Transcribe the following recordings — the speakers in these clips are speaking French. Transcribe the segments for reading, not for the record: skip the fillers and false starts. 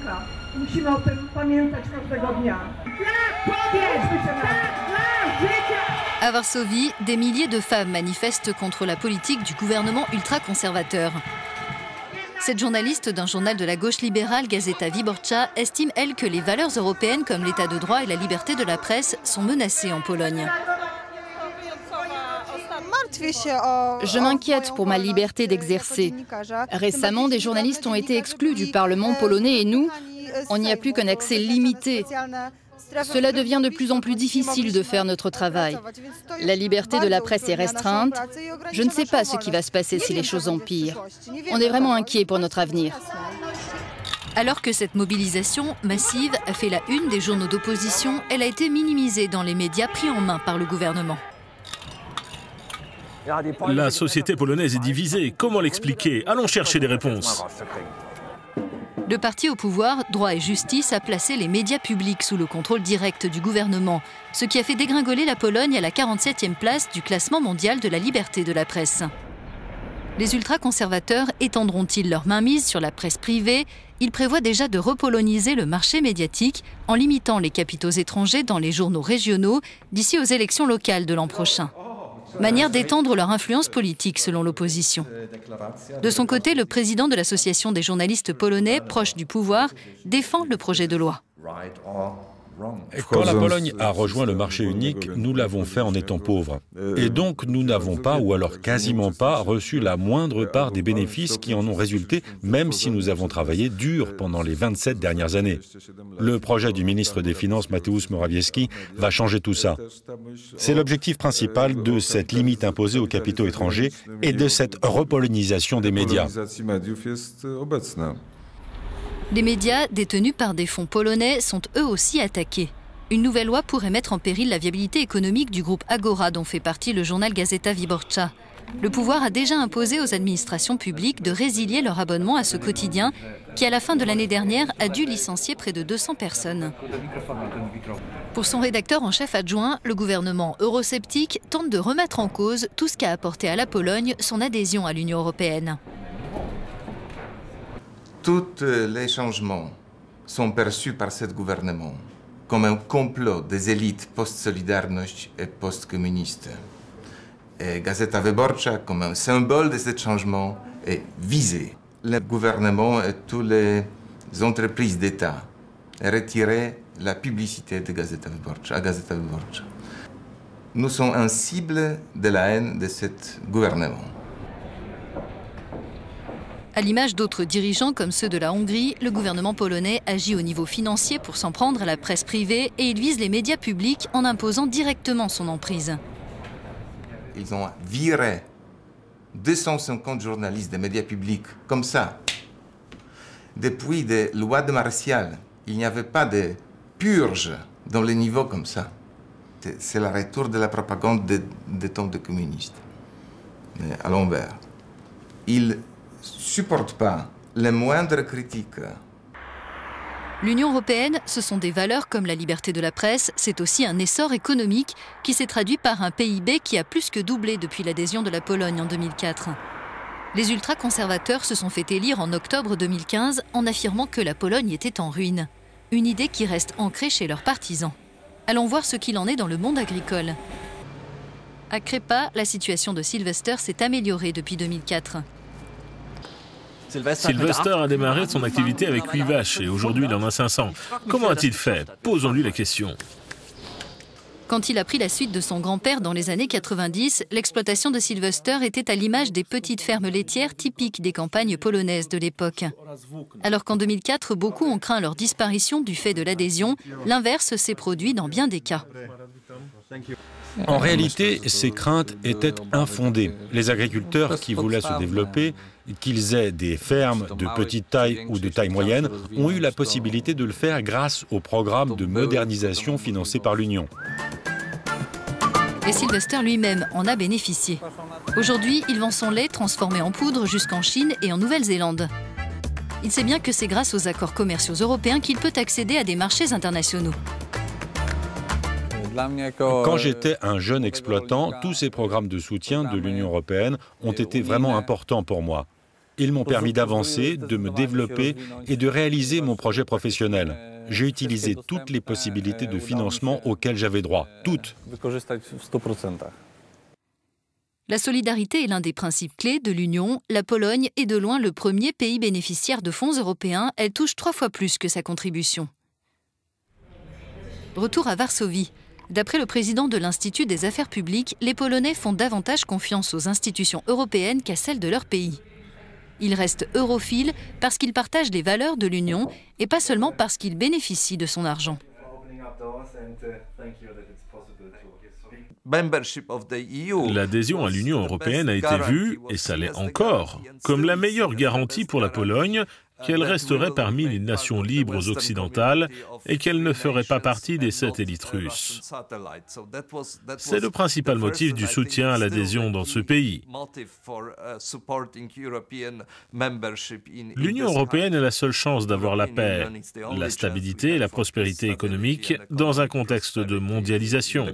ważna. Musimy o tym pamiętać każdego dnia. À Varsovie, des milliers de femmes manifestent contre la politique du gouvernement ultra-conservateur. Cette journaliste d'un journal de la gauche libérale, Gazeta Wyborcza, estime, elle, que les valeurs européennes comme l'état de droit et la liberté de la presse sont menacées en Pologne. Je m'inquiète pour ma liberté d'exercer. Récemment, des journalistes ont été exclus du Parlement polonais et nous, on n'y a plus qu'un accès limité. Cela devient de plus en plus difficile de faire notre travail. La liberté de la presse est restreinte. Je ne sais pas ce qui va se passer si les choses empirent. On est vraiment inquiet pour notre avenir. Alors que cette mobilisation massive a fait la une des journaux d'opposition, elle a été minimisée dans les médias pris en main par le gouvernement. La société polonaise est divisée. Comment l'expliquer? Allons chercher des réponses. Le parti au pouvoir, Droit et Justice, a placé les médias publics sous le contrôle direct du gouvernement, ce qui a fait dégringoler la Pologne à la 47e place du classement mondial de la liberté de la presse. Les ultra-conservateurs étendront-ils leur mainmise sur la presse privée? Ils prévoient déjà de repoloniser le marché médiatique en limitant les capitaux étrangers dans les journaux régionaux d'ici aux élections locales de l'an prochain. Manière d'étendre leur influence politique, selon l'opposition. De son côté, le président de l'association des journalistes polonais, proche du pouvoir, défend le projet de loi. Quand la Pologne a rejoint le marché unique, nous l'avons fait en étant pauvres. Et donc nous n'avons pas, ou alors quasiment pas, reçu la moindre part des bénéfices qui en ont résulté, même si nous avons travaillé dur pendant les 27 dernières années. Le projet du ministre des Finances, Mateusz Morawiecki, va changer tout ça. C'est l'objectif principal de cette limite imposée aux capitaux étrangers et de cette repolonisation des médias. Les médias détenus par des fonds polonais sont eux aussi attaqués. Une nouvelle loi pourrait mettre en péril la viabilité économique du groupe Agora dont fait partie le journal Gazeta Wyborcza. Le pouvoir a déjà imposé aux administrations publiques de résilier leur abonnement à ce quotidien qui, à la fin de l'année dernière, a dû licencier près de 200 personnes. Pour son rédacteur en chef adjoint, le gouvernement eurosceptique tente de remettre en cause tout ce qu'a apporté à la Pologne son adhésion à l'Union européenne. Tous les changements sont perçus par ce gouvernement comme un complot des élites post-Solidarność et post-communistes. Et Gazeta Wyborcza, comme un symbole de ce changement, est visé. Le gouvernement et toutes les entreprises d'État ont retiré la publicité de Gazeta Wyborcza. Nous sommes un cible de la haine de ce gouvernement. À l'image d'autres dirigeants comme ceux de la Hongrie, le gouvernement polonais agit au niveau financier pour s'en prendre à la presse privée et il vise les médias publics en imposant directement son emprise. Ils ont viré 250 journalistes des médias publics comme ça. Depuis les lois de Martial, il n'y avait pas de purge dans les niveaux comme ça. C'est le retour de la propagande des temps des communistes, à l'envers. Ils supporte pas les moindres critiques. L'Union européenne, ce sont des valeurs comme la liberté de la presse, c'est aussi un essor économique qui s'est traduit par un PIB qui a plus que doublé depuis l'adhésion de la Pologne en 2004. Les ultra-conservateurs se sont fait élire en octobre 2015 en affirmant que la Pologne était en ruine. Une idée qui reste ancrée chez leurs partisans. Allons voir ce qu'il en est dans le monde agricole. À Krzepa, la situation de Sylvester s'est améliorée depuis 2004. Sylvester a démarré son activité avec 8 vaches et aujourd'hui il en a 500. Comment a-t-il fait? Posons-lui la question. Quand il a pris la suite de son grand-père dans les années 90, l'exploitation de Sylvester était à l'image des petites fermes laitières typiques des campagnes polonaises de l'époque. Alors qu'en 2004, beaucoup ont craint leur disparition du fait de l'adhésion, l'inverse s'est produit dans bien des cas. En réalité, ces craintes étaient infondées. Les agriculteurs qui voulaient se développer, qu'ils aient des fermes de petite taille ou de taille moyenne, ont eu la possibilité de le faire grâce au programme de modernisation financé par l'Union. Et Sylvester lui-même en a bénéficié. Aujourd'hui, il vend son lait transformé en poudre jusqu'en Chine et en Nouvelle-Zélande. Il sait bien que c'est grâce aux accords commerciaux européens qu'il peut accéder à des marchés internationaux. Quand j'étais un jeune exploitant, tous ces programmes de soutien de l'Union européenne ont été vraiment importants pour moi. Ils m'ont permis d'avancer, de me développer et de réaliser mon projet professionnel. J'ai utilisé toutes les possibilités de financement auxquelles j'avais droit, toutes. La solidarité est l'un des principes clés de l'Union. La Pologne est de loin le premier pays bénéficiaire de fonds européens. Elle touche 3 fois plus que sa contribution. Retour à Varsovie. D'après le président de l'Institut des affaires publiques, les Polonais font davantage confiance aux institutions européennes qu'à celles de leur pays. Ils restent europhiles parce qu'ils partagent les valeurs de l'Union et pas seulement parce qu'ils bénéficient de son argent. L'adhésion à l'Union européenne a été vue, et ça l'est encore, comme la meilleure garantie pour la Pologne qu'elle resterait parmi les nations libres occidentales et qu'elle ne ferait pas partie des satellites russes. C'est le principal motif du soutien à l'adhésion dans ce pays. L'Union européenne est la seule chance d'avoir la paix, la stabilité et la prospérité économique dans un contexte de mondialisation.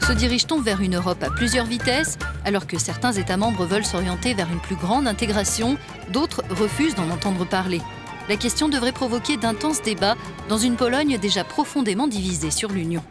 Se dirige-t-on vers une Europe à plusieurs vitesses? Alors que certains États membres veulent s'orienter vers une plus grande intégration, d'autres refusent d'en entendre parler. La question devrait provoquer d'intenses débats dans une Pologne déjà profondément divisée sur l'Union.